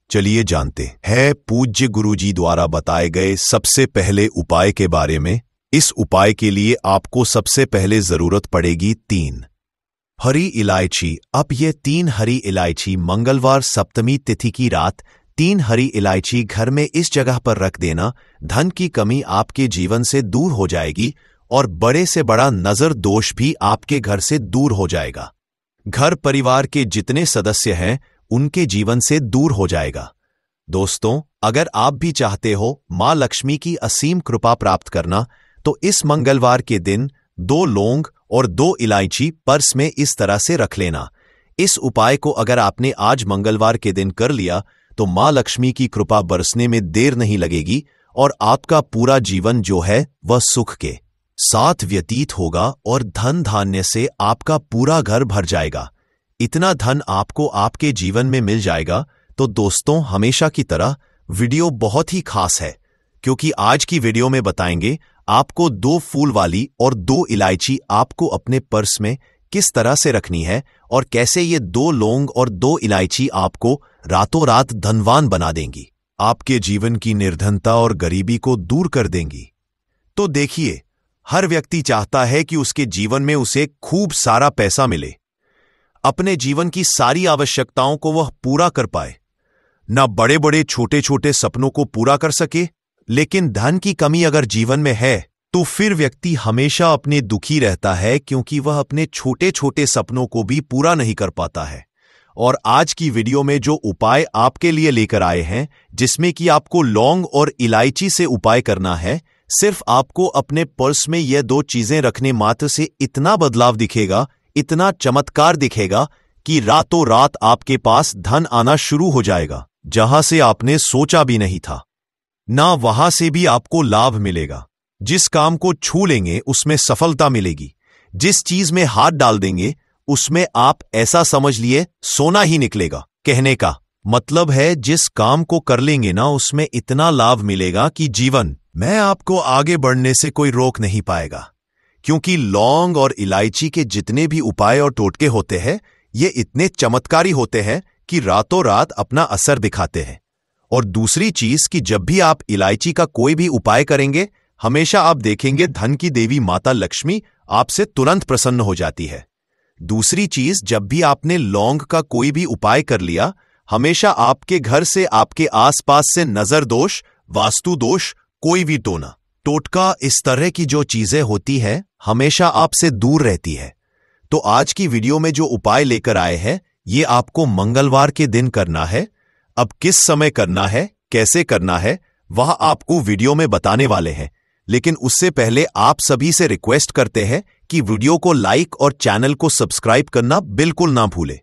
चलिए जानते हैं पूज्य गुरुजी द्वारा बताए गए सबसे पहले उपाय के बारे में। इस उपाय के लिए आपको सबसे पहले जरूरत पड़ेगी 3 हरी इलायची। अब ये 3 हरी इलायची मंगलवार सप्तमी तिथि की रात 3 हरी इलायची घर में इस जगह पर रख देना। धन की कमी आपके जीवन से दूर हो जाएगी और बड़े से बड़ा नजर दोष भी आपके घर से दूर हो जाएगा। घर परिवार के जितने सदस्य हैं उनके जीवन से दूर हो जाएगा। दोस्तों, अगर आप भी चाहते हो मां लक्ष्मी की असीम कृपा प्राप्त करना, तो इस मंगलवार के दिन 2 लौंग और 2 इलायची पर्स में इस तरह से रख लेना। इस उपाय को अगर आपने आज मंगलवार के दिन कर लिया तो मां लक्ष्मी की कृपा बरसने में देर नहीं लगेगी और आपका पूरा जीवन जो है वह सुख के साथ व्यतीत होगा और धन धान्य से आपका पूरा घर भर जाएगा। इतना धन आपको आपके जीवन में मिल जाएगा। तो दोस्तों, हमेशा की तरह वीडियो बहुत ही खास है, क्योंकि आज की वीडियो में बताएंगे आपको 2 फूल वाली और 2 इलायची आपको अपने पर्स में किस तरह से रखनी है और कैसे ये 2 लौंग और 2 इलायची आपको रातों रात धनवान बना देंगी, आपके जीवन की निर्धनता और गरीबी को दूर कर देंगी। तो देखिए, हर व्यक्ति चाहता है कि उसके जीवन में उसे खूब सारा पैसा मिले, अपने जीवन की सारी आवश्यकताओं को वह पूरा कर पाए, न बड़े बड़े छोटे छोटे सपनों को पूरा कर सके। लेकिन धन की कमी अगर जीवन में है तो फिर व्यक्ति हमेशा अपने दुखी रहता है, क्योंकि वह अपने छोटे छोटे सपनों को भी पूरा नहीं कर पाता है। और आज की वीडियो में जो उपाय आपके लिए लेकर आए हैं, जिसमें कि आपको लौंग और इलायची से उपाय करना है, सिर्फ आपको अपने पर्स में यह 2 चीजें रखने मात्र से इतना बदलाव दिखेगा, इतना चमत्कार दिखेगा कि रातों रात आपके पास धन आना शुरू हो जाएगा, जहां से आपने सोचा भी नहीं था। ना वहां से भी आपको लाभ मिलेगा। जिस काम को छू लेंगे उसमें सफलता मिलेगी, जिस चीज में हाथ डाल देंगे उसमें आप ऐसा समझ लिए सोना ही निकलेगा। कहने का मतलब है, जिस काम को कर लेंगे ना उसमें इतना लाभ मिलेगा कि जीवन में आपको आगे बढ़ने से कोई रोक नहीं पाएगा। क्योंकि लौंग और इलायची के जितने भी उपाय और टोटके होते हैं, ये इतने चमत्कारी होते हैं कि रातों रात अपना असर दिखाते हैं। और दूसरी चीज कि जब भी आप इलायची का कोई भी उपाय करेंगे, हमेशा आप देखेंगे धन की देवी माता लक्ष्मी आपसे तुरंत प्रसन्न हो जाती है। दूसरी चीज, जब भी आपने लौंग का कोई भी उपाय कर लिया, हमेशा आपके घर से, आपके आसपास से नजर दोष, वास्तु दोष, कोई भी टोटका, इस तरह की जो चीजें होती है हमेशा आपसे दूर रहती है। तो आज की वीडियो में जो उपाय लेकर आए हैं, ये आपको मंगलवार के दिन करना है। अब किस समय करना है, कैसे करना है, वह आपको वीडियो में बताने वाले हैं। लेकिन उससे पहले आप सभी से रिक्वेस्ट करते हैं कि वीडियो को लाइक और चैनल को सब्सक्राइब करना बिल्कुल ना भूलें।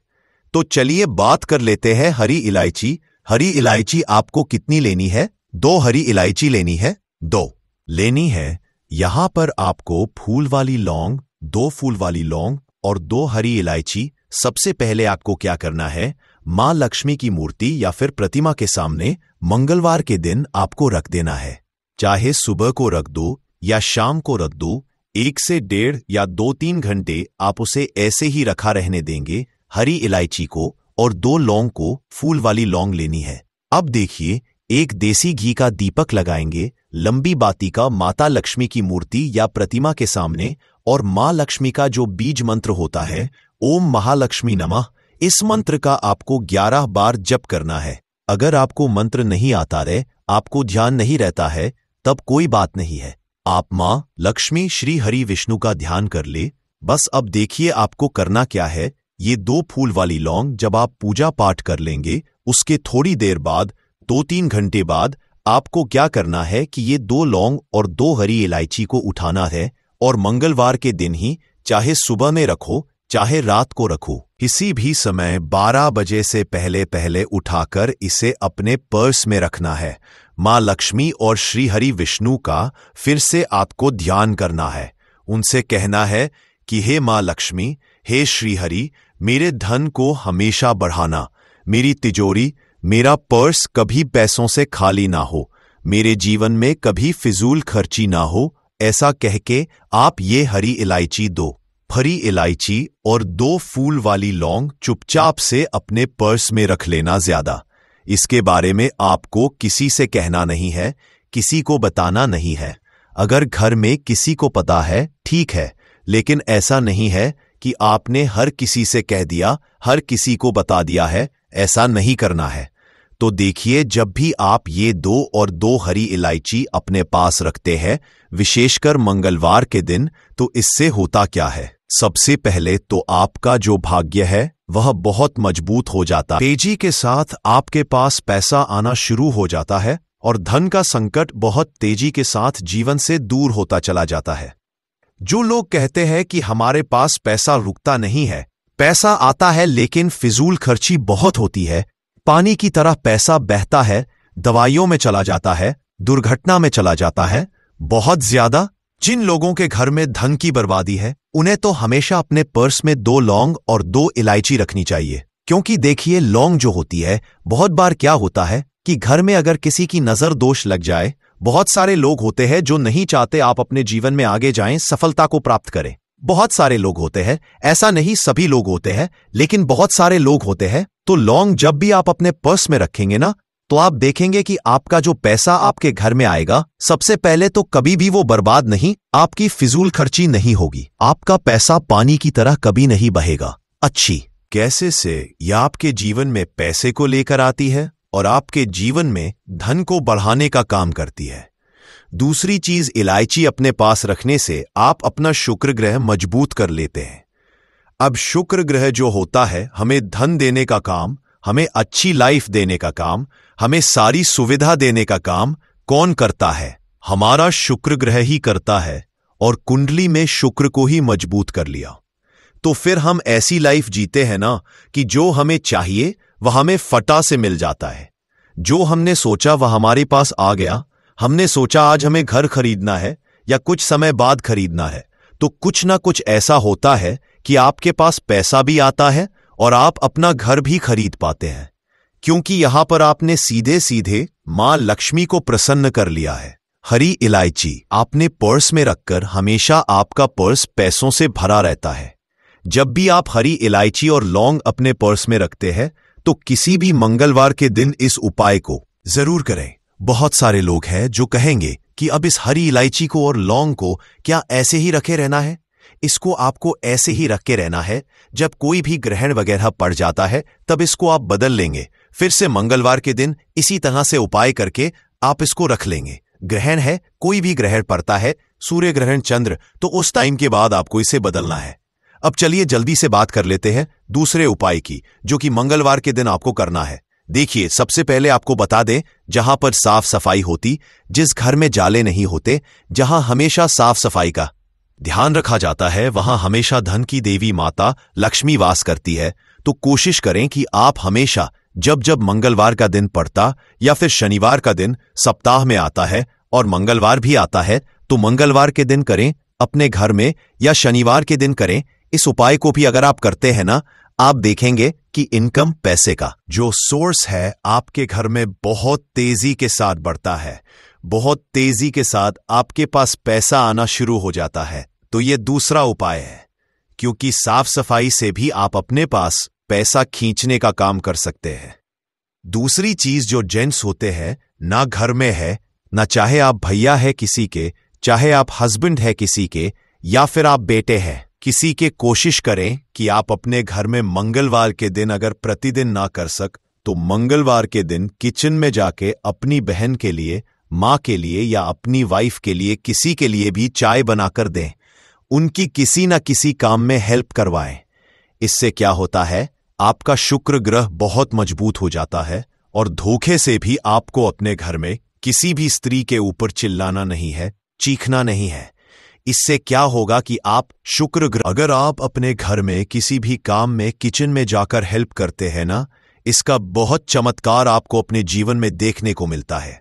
तो चलिए बात कर लेते हैं हरी इलायची। हरी इलायची आपको कितनी लेनी है, 2 हरी इलायची लेनी है, 2 लेनी है। यहां पर आपको फूल वाली लौंग, 2 फूल वाली लौंग और 2 हरी इलायची। सबसे पहले आपको क्या करना है, मां लक्ष्मी की मूर्ति या फिर प्रतिमा के सामने मंगलवार के दिन आपको रख देना है। चाहे सुबह को रख दो या शाम को रख दो, 1 से 1.5 या 2-3 घंटे आप उसे ऐसे ही रखा रहने देंगे। हरी इलायची को और 2 लौंग को, फूल वाली लौंग लेनी है। अब देखिए, एक देसी घी का दीपक लगाएंगे लंबी बाती का माता लक्ष्मी की मूर्ति या प्रतिमा के सामने, और मां लक्ष्मी का जो बीज मंत्र होता है, ओम महालक्ष्मी नमः, इस मंत्र का आपको 11 बार जप करना है। अगर आपको मंत्र नहीं आता रहे, आपको ध्यान नहीं रहता है, तब कोई बात नहीं है, आप मां लक्ष्मी श्री हरि विष्णु का ध्यान कर ले बस। अब देखिए आपको करना क्या है। ये 2 फूल वाली लौंग जब आप पूजा पाठ कर लेंगे, उसके थोड़ी देर बाद, 2-3 घंटे बाद, आपको क्या करना है कि ये 2 लौंग और 2 हरी इलायची को उठाना है और मंगलवार के दिन ही, चाहे सुबह में रखो चाहे रात को रखो, किसी भी समय 12 बजे से पहले पहले उठाकर इसे अपने पर्स में रखना है। मां लक्ष्मी और श्री हरि विष्णु का फिर से आपको ध्यान करना है। उनसे कहना है कि हे मां लक्ष्मी, हे श्री हरि, मेरे धन को हमेशा बढ़ाना, मेरी तिजोरी, मेरा पर्स कभी पैसों से खाली ना हो, मेरे जीवन में कभी फिजूल खर्ची ना हो। ऐसा कह के आप ये हरी इलायची, 2 हरी इलायची और 2 फूल वाली लौंग चुपचाप से अपने पर्स में रख लेना। ज्यादा इसके बारे में आपको किसी से कहना नहीं है, किसी को बताना नहीं है। अगर घर में किसी को पता है ठीक है, लेकिन ऐसा नहीं है कि आपने हर किसी से कह दिया, हर किसी को बता दिया है। ऐसा नहीं करना है। तो देखिए, जब भी आप ये 2 और 2 हरी इलायची अपने पास रखते हैं, विशेषकर मंगलवार के दिन, तो इससे होता क्या है। सबसे पहले तो आपका जो भाग्य है वह बहुत मजबूत हो जाता है। तेजी के साथ आपके पास पैसा आना शुरू हो जाता है और धन का संकट बहुत तेजी के साथ जीवन से दूर होता चला जाता है। जो लोग कहते हैं कि हमारे पास पैसा रुकता नहीं है, पैसा आता है लेकिन फिजूल खर्ची बहुत होती है, पानी की तरह पैसा बहता है, दवाइयों में चला जाता है, दुर्घटना में चला जाता है, बहुत ज्यादा जिन लोगों के घर में धन की बर्बादी है, उन्हें तो हमेशा अपने पर्स में 2 लौंग और 2 इलायची रखनी चाहिए। क्योंकि देखिए, लौंग जो होती है, बहुत बार क्या होता है कि घर में अगर किसी की नजर दोष लग जाए, बहुत सारे लोग होते हैं जो नहीं चाहते आप अपने जीवन में आगे जाएं, सफलता को प्राप्त करें। बहुत सारे लोग होते हैं, ऐसा नहीं सभी लोग होते हैं, लेकिन बहुत सारे लोग होते हैं। तो लौंग जब भी आप अपने पर्स में रखेंगे ना, तो आप देखेंगे कि आपका जो पैसा आपके घर में आएगा, सबसे पहले तो कभी भी वो बर्बाद नहीं, आपकी फिजूल खर्ची नहीं होगी, आपका पैसा पानी की तरह कभी नहीं बहेगा। अच्छी कैसे से यह आपके जीवन में पैसे को लेकर आती है और आपके जीवन में धन को बढ़ाने का काम करती है। दूसरी चीज, इलायची अपने पास रखने से आप अपना शुक्र ग्रह मजबूत कर लेते हैं। अब शुक्र ग्रह जो होता है, हमें धन देने का काम, हमें अच्छी लाइफ देने का काम, हमें सारी सुविधा देने का काम कौन करता है? हमारा शुक्र ग्रह ही करता है। और कुंडली में शुक्र को ही मजबूत कर लिया तो फिर हम ऐसी लाइफ जीते हैं ना कि जो हमें चाहिए वह हमें फटा से मिल जाता है। जो हमने सोचा वह हमारे पास आ गया। हमने सोचा आज हमें घर खरीदना है या कुछ समय बाद खरीदना है, तो कुछ ना कुछ ऐसा होता है कि आपके पास पैसा भी आता है और आप अपना घर भी खरीद पाते हैं, क्योंकि यहां पर आपने सीधे सीधे मां लक्ष्मी को प्रसन्न कर लिया है। हरी इलायची आपने पर्स में रखकर हमेशा आपका पर्स पैसों से भरा रहता है। जब भी आप हरी इलायची और लौंग अपने पर्स में रखते हैं, तो किसी भी मंगलवार के दिन इस उपाय को जरूर करें। बहुत सारे लोग हैं जो कहेंगे कि अब इस हरी इलायची को और लौंग को क्या ऐसे ही रखे रहना है? इसको आपको ऐसे ही रख के रहना है। जब कोई भी ग्रहण वगैरह पड़ जाता है तब इसको आप बदल लेंगे। फिर से मंगलवार के दिन इसी तरह से उपाय करके आप इसको रख लेंगे। ग्रहण है, कोई भी ग्रहण पड़ता है, सूर्य ग्रहण, चंद्र, तो उस टाइम के बाद आपको इसे बदलना है। अब चलिए जल्दी से बात कर लेते हैं दूसरे उपाय की, जो कि मंगलवार के दिन आपको करना है। देखिए, सबसे पहले आपको बता दें, जहां पर साफ सफाई होती, जिस घर में जाले नहीं होते, जहां हमेशा साफ सफाई का ध्यान रखा जाता है, वहां हमेशा धन की देवी माता लक्ष्मी वास करती है। तो कोशिश करें कि आप हमेशा जब जब मंगलवार का दिन पड़ता या फिर शनिवार का दिन सप्ताह में आता है और मंगलवार भी आता है, तो मंगलवार के दिन करें अपने घर में या शनिवार के दिन करें। इस उपाय को भी अगर आप करते हैं ना, आप देखेंगे कि इनकम, पैसे का जो सोर्स है आपके घर में बहुत तेजी के साथ बढ़ता है। बहुत तेजी के साथ आपके पास पैसा आना शुरू हो जाता है। तो ये दूसरा उपाय है, क्योंकि साफ सफाई से भी आप अपने पास पैसा खींचने का काम कर सकते हैं। दूसरी चीज जो जेंट्स होते हैं ना घर में है, ना चाहे आप भैया है किसी के, चाहे आप हस्बैंड है किसी के, या फिर आप बेटे हैं किसी के, कोशिश करें कि आप अपने घर में मंगलवार के दिन अगर प्रतिदिन ना कर सक तो मंगलवार के दिन किचन में जाके अपनी बहन के लिए, माँ के लिए या अपनी वाइफ के लिए, किसी के लिए भी चाय बनाकर दें। उनकी किसी ना किसी काम में हेल्प करवाएं। इससे क्या होता है, आपका शुक्र ग्रह बहुत मजबूत हो जाता है और धोखे से भी आपको अपने घर में किसी भी स्त्री के ऊपर चिल्लाना नहीं है, चीखना नहीं है। इससे क्या होगा कि आप शुक्र ग्रह, अगर आप अपने घर में किसी भी काम में किचन में जाकर हेल्प करते हैं ना, इसका बहुत चमत्कार आपको अपने जीवन में देखने को मिलता है।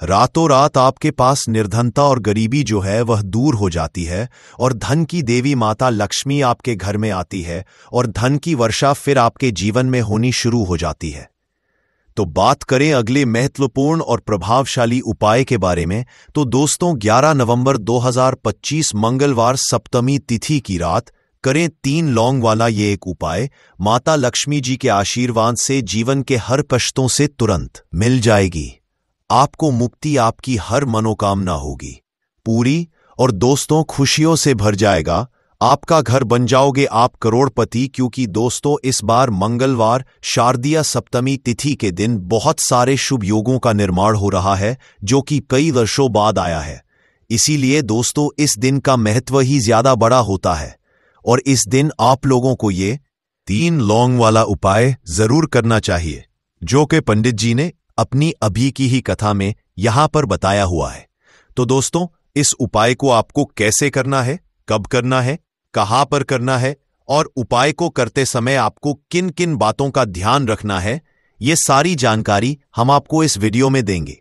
रातों रात आपके पास निर्धनता और गरीबी जो है वह दूर हो जाती है और धन की देवी माता लक्ष्मी आपके घर में आती है और धन की वर्षा फिर आपके जीवन में होनी शुरू हो जाती है। तो बात करें अगले महत्वपूर्ण और प्रभावशाली उपाय के बारे में, तो दोस्तों 11 नवंबर 2025 मंगलवार सप्तमी तिथि की रात करें 3 लौंग वाला ये एक उपाय। माता लक्ष्मी जी के आशीर्वाद से जीवन के हर कष्टों से तुरंत मिल जाएगी। आपको मुक्ति, आपकी हर मनोकामना होगी पूरी और दोस्तों खुशियों से भर जाएगा। आपका घर बन जाओगे आप करोड़पति, क्योंकि दोस्तों इस बार मंगलवार शारदीय सप्तमी तिथि के दिन बहुत सारे शुभ योगों का निर्माण हो रहा है, जो कि कई वर्षों बाद आया है। इसीलिए दोस्तों इस दिन का महत्व ही ज्यादा बड़ा होता है और इस दिन आप लोगों को ये 3 लौंग वाला उपाय जरूर करना चाहिए, जो कि पंडित जी ने अपनी अभी की ही कथा में यहां पर बताया हुआ है। तो दोस्तों इस उपाय को आपको कैसे करना है, कब करना है, कहां पर करना है और उपाय को करते समय आपको किन किन बातों का ध्यान रखना है, ये सारी जानकारी हम आपको इस वीडियो में देंगे।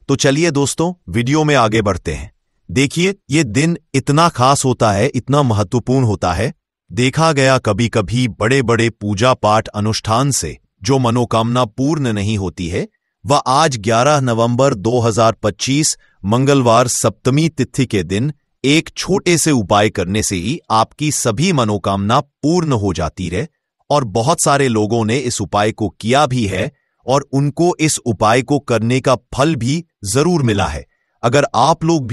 तो चलिए दोस्तों वीडियो में आगे बढ़ते हैं। देखिए ये दिन इतना खास होता है, इतना महत्वपूर्ण होता है। देखा गया कभी कभी बड़े बड़े पूजा पाठ अनुष्ठान से जो मनोकामना पूर्ण नहीं होती है, वह आज 11 नवंबर 2025 मंगलवार सप्तमी तिथि के दिन एक छोटे से उपाय करने से ही आपकी सभी मनोकामना पूर्ण हो जाती है। और बहुत सारे लोगों ने इस उपाय को किया भी है और उनको इस उपाय को करने का फल भी जरूर मिला है। अगर आप लोग भी